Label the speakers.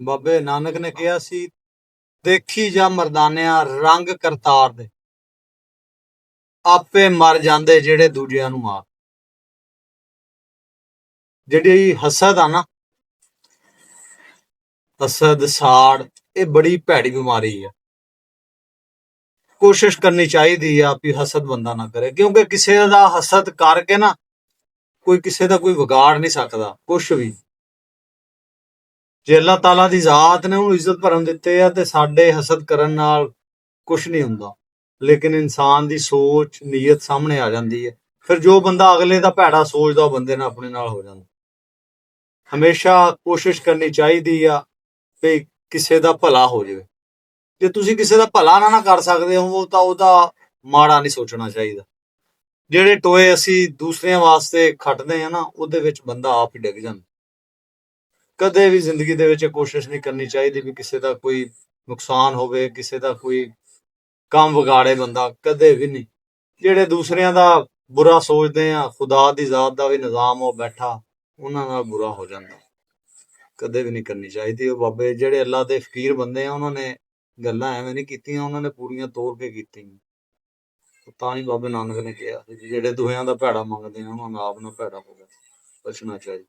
Speaker 1: ਬਾਬੇ ਨਾਨਕ ਨੇ ਕਿਹਾ ਸੀ, ਦੇਖੀ ਜਾ ਮਰਦਾਨਿਆਂ ਰੰਗ ਕਰਤਾਰ ਦੇ, ਆਪੇ ਮਰ ਜਾਂਦੇ ਜਿਹੜੇ ਦੂਜਿਆਂ ਨੂੰ ਮਾਰ। ਜਿਹੜੀ ਹਸਦ ਆ ਨਾ, ਹਸਦ ਸਾੜ, ਇਹ ਬੜੀ ਭੈੜੀ ਬਿਮਾਰੀ ਆ। ਕੋਸ਼ਿਸ਼ ਕਰਨੀ ਚਾਹੀਦੀ ਆ ਵੀ ਹਸਦ ਬੰਦਾ ਨਾ ਕਰੇ, ਕਿਉਂਕਿ ਕਿਸੇ ਦਾ ਹਸਦ ਕਰਕੇ ਨਾ ਕੋਈ ਕਿਸੇ ਦਾ ਕੋਈ ਵਿਗਾੜ ਨਹੀਂ ਸਕਦਾ ਕੁਛ ਵੀ। ਜੇ ਅੱਲਾਹ ਤਾਲਾ ਦੀ ਜ਼ਾਤ ਨੇ ਉਹਨੂੰ ਇੱਜ਼ਤ ਭਰਨ ਦਿੱਤੇ ਆ ਤੇ ਸਾਡੇ ਹਸਦ ਕਰਨ ਨਾਲ ਕੁਛ ਨਹੀਂ ਹੁੰਦਾ। ਲੇਕਿਨ ਇਨਸਾਨ ਦੀ ਸੋਚ ਨੀਅਤ ਸਾਹਮਣੇ ਆ ਜਾਂਦੀ ਹੈ, ਫਿਰ ਜੋ ਬੰਦਾ ਅਗਲੇ ਦਾ ਭੈੜਾ ਸੋਚਦਾ ਉਹ ਬੰਦੇ ਨਾਲ ਆਪਣੇ ਨਾਲ ਹੋ ਜਾਂਦਾ। ਹਮੇਸ਼ਾ ਕੋਸ਼ਿਸ਼ ਕਰਨੀ ਚਾਹੀਦੀ ਆ ਵੀ ਕਿਸੇ ਦਾ ਭਲਾ ਹੋ ਜਾਵੇ। ਜੇ ਤੁਸੀਂ ਕਿਸੇ ਦਾ ਭਲਾ ਨਾ ਕਰ ਸਕਦੇ ਹੋ ਤਾਂ ਉਹਦਾ ਮਾੜਾ ਨਹੀਂ ਸੋਚਣਾ ਚਾਹੀਦਾ। ਜਿਹੜੇ ਟੋਏ ਅਸੀਂ ਦੂਸਰਿਆਂ ਵਾਸਤੇ ਖੱਟਦੇ ਆ ਨਾ, ਉਹਦੇ ਵਿੱਚ ਬੰਦਾ ਆਪ ਹੀ ਡਿੱਗ ਜਾਂਦਾ। ਕਦੇ ਵੀ ਜ਼ਿੰਦਗੀ ਦੇ ਵਿੱਚ ਕੋਸ਼ਿਸ਼ ਨਹੀਂ ਕਰਨੀ ਚਾਹੀਦੀ ਵੀ ਕਿਸੇ ਦਾ ਕੋਈ ਨੁਕਸਾਨ ਹੋਵੇ, ਕਿਸੇ ਦਾ ਕੋਈ ਕੰਮ ਵਿਗਾੜੇ ਬੰਦਾ, ਕਦੇ ਵੀ ਨਹੀਂ। ਜਿਹੜੇ ਦੂਸਰਿਆਂ ਦਾ ਬੁਰਾ ਸੋਚਦੇ ਆ, ਖੁਦਾ ਦੀ ਜ਼ਾਤ ਦਾ ਵੀ ਨਿਜ਼ਾਮ ਉਹ ਬੈਠਾ, ਉਹਨਾਂ ਨਾਲ ਬੁਰਾ ਹੋ ਜਾਂਦਾ। ਕਦੇ ਵੀ ਨਹੀਂ ਕਰਨੀ ਚਾਹੀਦੀ। ਉਹ ਬਾਬੇ ਜਿਹੜੇ ਅੱਲਾ ਦੇ ਫਕੀਰ ਬੰਦੇ ਆ, ਉਹਨਾਂ ਨੇ ਗੱਲਾਂ ਐਵੇਂ ਨਹੀਂ ਕੀਤੀਆਂ, ਉਹਨਾਂ ਨੇ ਪੂਰੀਆਂ ਤੋੜ ਕੇ ਕੀਤੀਆਂ। ਤਾਂ ਹੀ ਬਾਬੇ ਨਾਨਕ ਨੇ ਕਿਹਾ ਜਿਹੜੇ ਦੂਹਿਆਂ ਦਾ ਭੈੜਾ ਮੰਗਦੇ ਆ ਉਹਨਾਂ ਨੂੰ ਆਪ ਨਾ ਭੈੜਾ ਹੋਵੇ, ਬਚਣਾ ਚਾਹੀਦਾ।